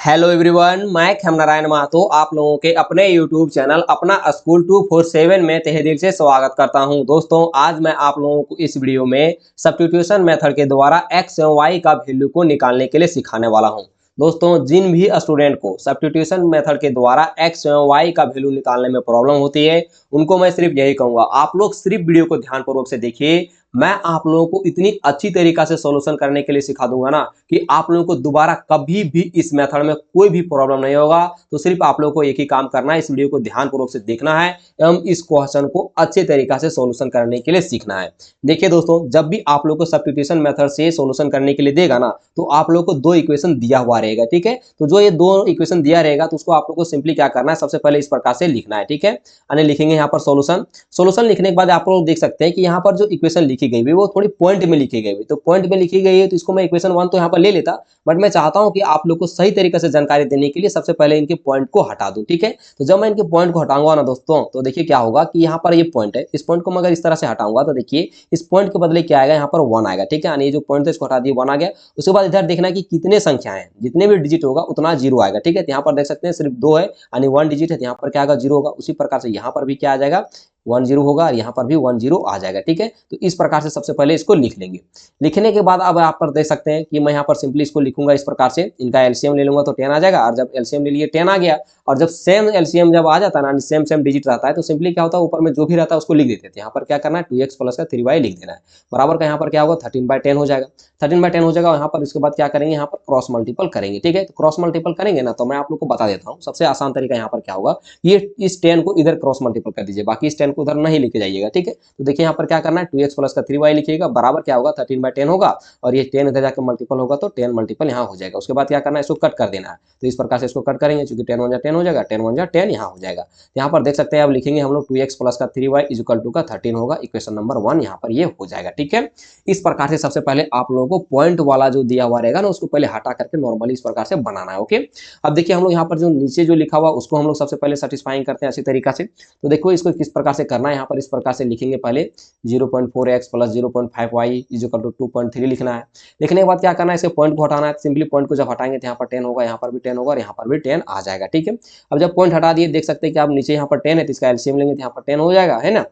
Hello everyone, मैं खेमनारायण महतो आप लोगों के अपने यूट्यूब चैनल अपना स्कूल 247 में तहे दिल से स्वागत करता हूं। दोस्तों, आज मैं आप लोगों को इस वीडियो में सब्स्टिट्यूशन मेथड के द्वारा एक्स एवं वाई का वैल्यू को निकालने के लिए सिखाने वाला हूं। दोस्तों, जिन भी स्टूडेंट को सब्स्टिट्यूशन मेथड के द्वारा एक्स एवं वाई का वैल्यू निकालने में प्रॉब्लम होती है, उनको मैं सिर्फ यही कहूंगा, आप लोग सिर्फ वीडियो को ध्यानपूर्वक से देखिए। मैं आप लोगों को इतनी अच्छी तरीका से सॉल्यूशन करने के लिए सिखा दूंगा ना कि आप लोगों को दोबारा कभी भी इस मेथड में कोई भी प्रॉब्लम नहीं होगा। तो सिर्फ आप लोगों को एक ही काम करना है, इस वीडियो को ध्यानपूर्वक से देखना है एवं इस क्वेश्चन को अच्छे तरीका से सॉल्यूशन करने के लिए सीखना है। देखिए दोस्तों, जब भी आप लोगों को सब्स्टिट्यूशन मेथड से सॉल्यूशन करने के लिए देगा ना, तो आप लोगों को दो इक्वेशन दिया हुआ रहेगा। ठीक है, तो जो ये दो इक्वेशन दिया रहेगा तो उसको आप लोगों को सिंपली क्या करना है, सबसे पहले इस प्रकार से लिखना है। ठीक है, यानी लिखेंगे यहाँ पर सॉल्यूशन लिखने के बाद आप लोग देख सकते हैं कि यहाँ पर जो इक्वेशन लिखी गई है वो थोड़ी पॉइंट में लिखी गई है। तो पॉइंट में लिखी गई है तो इसको मैं इक्वेशन 1 तो यहाँ पर ले लेता, बट मैं चाहता हूं कि आप लोग को सही तरीके से जानकारी देने के लिए सबसे पहले इनके पॉइंट को हटा दूं। ठीक है, तो जब मैं इनके पॉइंट को हटाऊंगा ना दोस्तों, तो देखिए क्या होगा कि यहाँ पर ये पॉइंट है, इस पॉइंट को मैं अगर इस तरह से हटाऊंगा तो देखिए इस पॉइंट के बदले क्या आएगा, यहाँ पर 1 आएगा। ठीक है, यानी ये जो पॉइंट है इसको हटा दिए 1 आ गया। उसके बाद इधर देखना है कि कितने संख्याएं हैं, जितने भी डिजिट होगा उतना 0 आएगा। ठीक है, तो यहाँ पर देख सकते हैं सिर्फ 2 है, यानी 1 डिजिट है, यहाँ पर क्या आएगा 0 होगा। उसी प्रकार से यहाँ पर भी क्या आ जाएगा 1 0 होगा और यहाँ पर भी 1 0 आ जाएगा। ठीक है, तो इस प्रकार से सबसे पहले इसको लिख लेंगे। लिखने के बाद अब यहाँ पर देख सकते हैं कि मैं यहाँ पर सिंपली इसको लिखूंगा इस प्रकार से, इनका एलसीएम ले लूंगा तो 10 आ जाएगा। और जब एलसीएम ले लिए 10 आ गया, और जब सेम एलसीएम जब आ जाता है ना, सेम डिजिट रहता है, तो सिंपली क्या होता है ऊपर में जो भी रहता है उसको लिख देते हैं। यहाँ पर क्या करना है 2x प्लस का 3y लिख देना है, बराबर का यहाँ पर क्या होगा 13/10 हो जाएगा। 13/10 हो जाएगा। यहाँ पर इसके बाद क्या करेंगे, यहाँ पर क्रॉस मल्टीपल करेंगे। ठीक है, तो क्रॉस मल्टीपल करेंगे ना, तो मैं आप लोग को बता देता हूँ सबसे आसान तरीका यहाँ पर क्या होगा, ये इस 10 को इधर क्रॉस मल्टीपल कर दीजिए, बाकी इस 10 को उधर नहीं लेके जाइएगा। ठीक है, तो देखिए यहाँ पर क्या करना है 2x प्लस का 3y लिखिएगा, बराबर क्या होगा 13/10 होगा, और ये 10 इधर जाकर मल्टीपल होगा तो 10 मल्टीपल यहाँ हो जाएगा। उसके बाद क्या करना है, इसको कट कर देना है। तो इस प्रकार से इसको कट करेंगे, चूंकि 10 1 10 हो जाएगा, 10 1 10 यहाँ हो जाएगा। यहाँ पर देख सकते हैं, अब लिखेंगे हम लोग 2x प्लस का 3y इक्वल टू का 13 होगा, इक्वेशन नंबर 1 यहाँ पर ये हो जाएगा। ठीक है, इस प्रकार से सबसे पहले आप लोगों को पॉइंट वाला जो दिया हुआ रहेगा ना, उसको पहले हटा करके नॉर्मली इस प्रकार से बनाना है। ओके, अब देखिए हम लोग यहाँ पर जो नीचे जो लिखा हुआ उसको हम लोग सबसे पहले सेटिस्फाइंग करते हैं अच्छी तरीका से। तो देखो इसको किस प्रकार से करना है, यहाँ पर इस प्रकार से लिखेंगे पहले 0.4x plus 0.5y equal to 2.3 लिखना है। लिखने के बाद क्या करना है, इसके पॉइंट को हटाना है। सिंपली पॉइंट को जब हटाएंगे तो यहाँ पर 10 होगा, यहाँ पर भी 10 होगा और यहाँ पर भी 10 आ जाएगा। ठीक है, अब जब पॉइंट हटा दिए देख सकते हैं कि आप नीचे यहाँ पर 10 है तो इसका एलसीएम लेंगे तो यहाँ पर 10 हो जाएगा, है ना।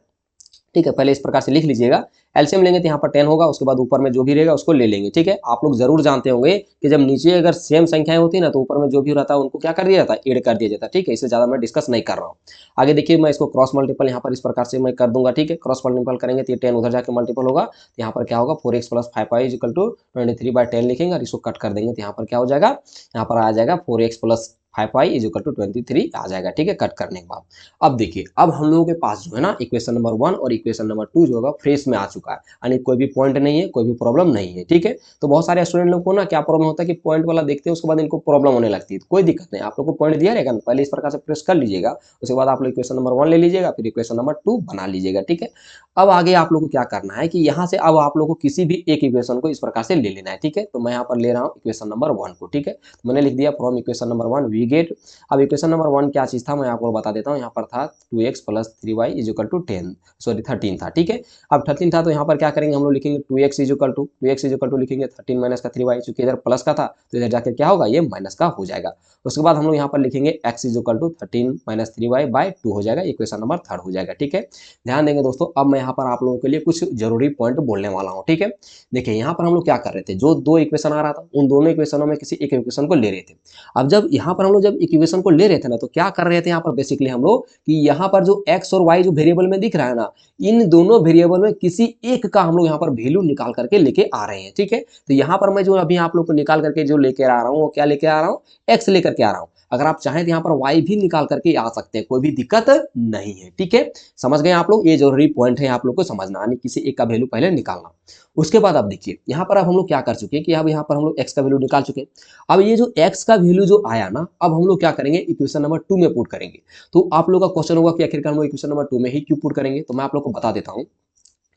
ठीक है, पहले इस प्रकार से लिख लीजिएगा, एलसीएम लेंगे तो यहाँ पर 10 होगा, उसके बाद ऊपर में जो भी रहेगा उसको ले लेंगे। ठीक है, आप लोग जरूर जानते होंगे कि जब नीचे अगर सेम संख्याएं होती है ना, तो ऊपर में जो भी रहता है उनको क्या कर दिया जाता है, ऐड कर दिया जाता है। ठीक है, इससे ज्यादा मैं डिस्कस नहीं कर रहा हूँ। आगे देखिए मैं इसको क्रॉस मल्टीपल यहाँ पर इस प्रकार से मैं कर दूंगा। ठीक है, क्रॉस मल्टीपल करेंगे तो ये 10 उधर जाकर मल्टीपल होगा, तो यहाँ पर क्या होगा 4x plus 5y equal to 23/10 लिखेंगे और इसको कट कर देंगे तो यहाँ पर क्या हो जाएगा, यहाँ पर आ जाएगा 4x plus 5y equal to 23 आ जाएगा। ठीक है, कट करने के बाद अब देखिए, अब हम लोगों के पास जो है ना इक्वेशन नंबर 1 और इक्वेशन नंबर 2 जो होगा फ्रेश में आ चुका है, यानी कोई भी पॉइंट नहीं है, कोई भी प्रॉब्लम नहीं है। ठीक है, तो बहुत सारे स्टूडेंट लोग को ना क्या प्रॉब्लम होता है कि पॉइंट वाला देखते हैं उसके बाद इनको प्रॉब्लम होने लगती है। कोई दिक्कत नहीं, आप लोग को पॉइंट दिया रहेगा ना, पहले इस प्रकार से प्रेस कर लीजिएगा, उसके बाद आप लोग इक्वेशन नंबर 1 ले लीजिएगा, फिर इक्वेशन नंबर 2 बना लीजिएगा। ठीक है, अब आगे आप लोग को क्या करना है कि यहाँ से अब आप लोग को किसी भी एक इक्वेशन को इस प्रकार से ले लेना है। ठीक है, तो मैं यहाँ पर ले रहा हूँ इक्वेशन नंबर 1 को। ठीक है, तो मैंने लिख दिया from equation number 1 we get, अब इक्वेशन नंबर 1 क्या चीज था मैं आपको बता देता हूँ। यहाँ पर था 2x plus 3y equal to 13 था। ठीक है, अब 13 था तो यहाँ पर क्या करेंगे हम लोग लिखेंगे 2x इक्वल टू लिखेंगे 13 माइनस का 3y, चूंकि इधर प्लस का था तो इधर जाकर क्या होगा ये माइनस का हो जाएगा। उसके बाद हम लोग यहाँ पर लिखेंगे x equal to 13 minus 3y by 2 हो जाएगा, इक्वेशन नंबर 3 हो जाएगा। ठीक है, ध्यान देंगे दोस्तों, अब मैं यहाँ पर आप लोगों के लिए कुछ जरूरी पॉइंट बोलने वाला हूँ। ठीक है, देखिए यहाँ पर हम लोग क्या कर रहे थे, जो दो इक्वेशन आ रहा था उन दोनों इक्वेशनों में किसी एक इक्वेशन को ले रहे थे। अब जब यहाँ पर हम लोग जब इक्वेशन को ले रहे थे ना, तो क्या कर रहे थे यहाँ पर बेसिकली हम लोग कि यहाँ पर जो x और y जो वेरिएबल में दिख रहा है ना, इन दोनों वेरिएबल में किसी एक का हम लोग यहाँ पर वैल्यू निकाल करके लेके आ रहे हैं। ठीक है, तो यहाँ पर मैं जो अभी आप लोग को निकाल करके जो लेके आ रहा हूँ वो क्या लेके आ रहा हूँ, x लेकर के आ रहा हूँ। अगर आप चाहें तो यहाँ पर y भी निकाल करके आ सकते हैं, कोई भी दिक्कत नहीं है। ठीक है, समझ गए आप लोग, ये जरूरी पॉइंट है आप लोग को समझना, यानी किसी एक का वैल्यू पहले निकालना। उसके बाद अब देखिए यहाँ पर अब हम लोग क्या कर चुके हैं कि अब यहाँ पर हम लोग x का वैल्यू निकाल चुके हैं। अब ये जो x का वैल्यू जो आया ना, अब हम लोग क्या करेंगे इक्वेशन नंबर 2 में पुट करेंगे। तो आप लोग का क्वेश्चन होगा कि आखिरकार हम लोग इक्वेशन नंबर 2 में ही क्यों पुट करेंगे, तो मैं आप लोग को बता देता हूँ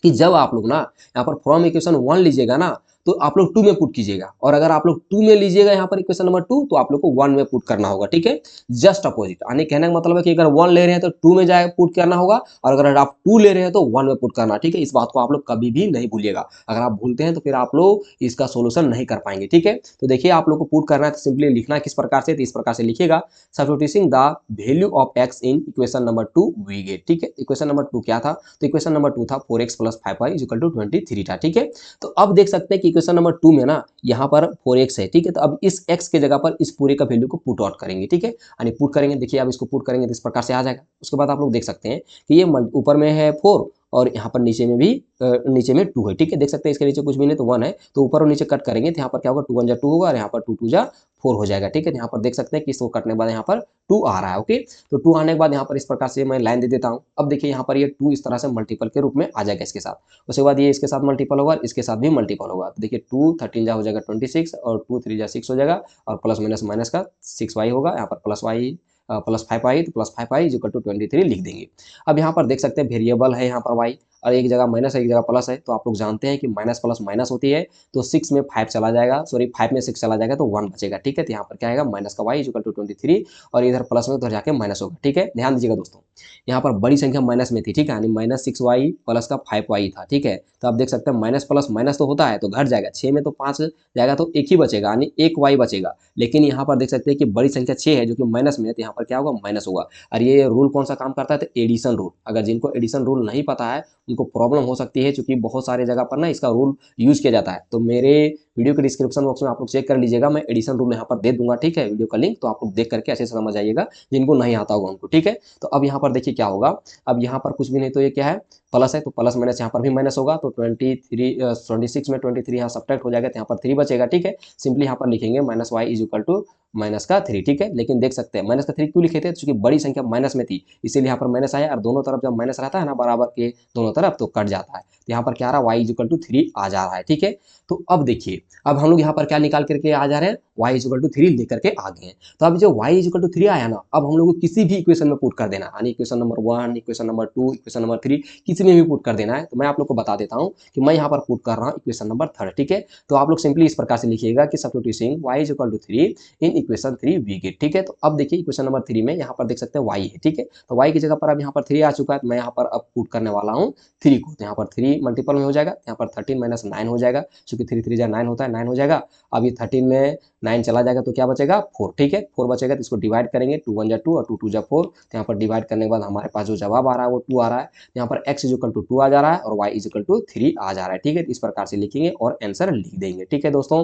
कि जब आप लोग ना यहाँ पर फ्रॉम इक्वेशन 1 लीजिएगा ना, तो आप लोग 2 में पुट कीजिएगा, और अगर आप लोग 2 में लीजिएगा यहाँ पर इक्वेशन नंबर 2 तो आप लोग को 1 में पुट करना होगा, ठीक है। जस्ट अपोजिट, यानी कहने का मतलब है कि अगर 1 ले रहे हैं तो 2 में जाए पुट करना होगा, और अगर आप 2 ले रहे हैं तो 1 में पुट करना, ठीक है। इस बात को आप लोग कभी भी नहीं भूलिएगा, अगर आप भूलते हैं तो फिर आप लोग इसका सोल्यूशन नहीं कर पाएंगे, ठीक है। तो देखिए आप लोग को पुट करना है तो सिंपली लिखना किस प्रकार से, तो इस प्रकार से लिखिएगा, substituting the value of x in equation number 2 we get, ठीक है। इक्वेशन नंबर 2 क्या था, तो इक्वेशन नंबर 2 था 4x plus 5y is equal to 23 था, ठीक है। तो अब देख सकते हैं कि इक्वेशन नंबर 2 में ना यहाँ पर 4x है, ठीक है। तो अब इस x के जगह पर इस पूरे का वैल्यू को पुट आउट करेंगे, ठीक है, यानी पुट करेंगे। देखिए अब इसको पुट करेंगे तो इस प्रकार से आ जाएगा। उसके बाद आप लोग देख सकते हैं कि ये ऊपर में है 4 और यहाँ पर नीचे में भी नीचे में 2 है, ठीक है। देख सकते हैं इसके नीचे कुछ भी नहीं तो 1 है, तो ऊपर और नीचे कट करेंगे तो यहाँ पर क्या होगा, 2 1 जा 2 होगा और यहाँ पर 2 2 जा 4 हो जाएगा, ठीक है। यहाँ पर देख सकते हैं कि इसको कटने के बाद यहाँ पर 2 आ रहा है, ओके। तो 2 आने के बाद यहाँ पर इस प्रकार से मैं लाइन दे देता हूँ। अब देखिए यहाँ पर ये 2 इस तरह से मल्टीपल के रूप में आ जाएगा इसके साथ। उसके बाद ये इसके साथ मल्टीपल होगा, इसके साथ भी मल्टीपल होगा। तो देखिए 2 13 जा हो जाएगा 26 और 2 3 जा 6 हो जाएगा, और प्लस माइनस माइनस का 6y होगा, यहाँ पर प्लस y प्लस 5y, तो plus 5y is equal to 23 लिख देंगे। अब यहाँ पर देख सकते हैं वेरिएबल है यहाँ पर y, और एक जगह माइनस है एक जगह प्लस है, तो आप लोग जानते हैं कि माइनस प्लस माइनस होती है, तो 6 में 5 चला जाएगा, सॉरी 5 में 6 चला जाएगा तो 1 बचेगा, ठीक है। तो यहाँ पर क्या आएगा, माइनस का y इज इक्वल टू 23, और इधर प्लस में उधर जाके माइनस होगा, ठीक है। ध्यान दीजिएगा दोस्तों, यहाँ पर बड़ी संख्या माइनस में थी, ठीक है, यानी माइनस 6y प्लस का 5y था, ठीक है। तो आप देख सकते हैं माइनस प्लस माइनस तो होता है तो घट जाएगा, 6 में तो 5 जाएगा तो एक ही बचेगा, यानी एक y बचेगा। लेकिन यहाँ पर देख सकते हैं कि बड़ी संख्या 6 है जो कि माइनस में है, तो यहाँ पर क्या होगा, माइनस होगा। और ये रूल कौन सा काम करता है, तो एडिशन रूल। अगर जिनको एडिशन रूल नहीं पता है उनको प्रॉब्लम हो सकती है, क्योंकि बहुत सारे जगह पर ना इसका रूल यूज किया जाता है। तो मेरे वीडियो के डिस्क्रिप्शन बॉक्स में आप लोग चेक कर लीजिएगा, मैं एडिशन रूल यहाँ पर दे दूंगा, ठीक है, वीडियो का लिंक, तो आप लोग देख करके अच्छे से समझ आइएगा, जिनको नहीं आता होगा उनको, ठीक है। तो अब यहाँ पर देखिए क्या होगा, अब यहाँ पर कुछ भी नहीं, तो ये क्या है, प्लस है, तो प्लस माइनस यहाँ पर भी माइनस होगा, तो 26 में 23 यहाँ सब्ट्रैक्ट हो जाएगा, तो यहाँ पर 3 बचेगा, ठीक है। सिंपली यहाँ पर लिखेंगे minus Y is equal to minus का 3, ठीक है। लेकिन देख सकते हैं माइनस का 3 क्यों लिखे थे, क्योंकि बड़ी संख्या माइनस में थी, इसीलिए यहाँ पर माइनस आया, और दोनों तरफ जब माइनस रहता है ना बराबर के दोनों तरफ तो कट जाता है। तो यहाँ पर क्या आ रहा है, वाई इज इक्वल टू 3 आ जा रहा है, ठीक है। तो अब देखिए, अब हम लोग यहाँ पर क्या निकाल करके आ जा रहे हैं, y इज इक्वल टू 3 लेकर के आ गए हैं। तो अब जो y इज इक्वल टू 3 आया ना, अब हम लोग को किसी भी इक्वेशन में पुट कर देना, यानी equation number 1, equation number 2, equation number 3, किसी में भी पुट कर देना है। तो मैं आप लोग को बता देता हूँ कि मैं यहाँ पर पुट कर रहा हूँ इक्वेशन नंबर 3, ठीक है। तो आप लोग सिंपली इस प्रकार से लिखिएगा कि substituting y is equal to 3 in equation 3 we get, ठीक है। तो अब देखिए इक्वेशन नंबर 3 में यहाँ पर देख सकते हैं y है, ठीक है। तो y की जगह पर अब यहाँ पर 3 आ चुका है, तो मैं यहाँ पर अब पुट करने वाला हूँ 3 को। तो यहाँ पर 3 मल्टीपल में हो जाएगा, यहाँ पर 13 माइनस 9 हो जाएगा, क्योंकि 3 3 जा 9 होता है, 9 हो जाएगा। अब ये 13 में 9 चला जाएगा तो क्या बचेगा, 4, ठीक है। 4 बचेगा तो इसको डिवाइड करेंगे, 2 1 जा 2 और 2 2 जा 4। तो यहाँ पर डिवाइड करने के बाद हमारे पास जो जवाब आ रहा है वो 2 आ रहा है। यहाँ पर x इज इक्वल टू 2 आ जा रहा है और y इज इक्वल टू 3 आ जा रहा है, ठीक है। इस प्रकार से लिखेंगे और आंसर लिख देंगे, ठीक है दोस्तों।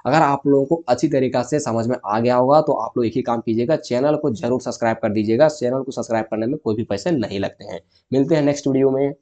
अगर आप लोगों को अच्छी तरीका से समझ में आ गया होगा तो आप लोग एक ही काम कीजिएगा, चैनल को जरूर सब्सक्राइब कर दीजिएगा। चैनल को सब्सक्राइब करने में कोई भी पैसे नहीं लगते हैं। मिलते हैं नेक्स्ट वीडियो में।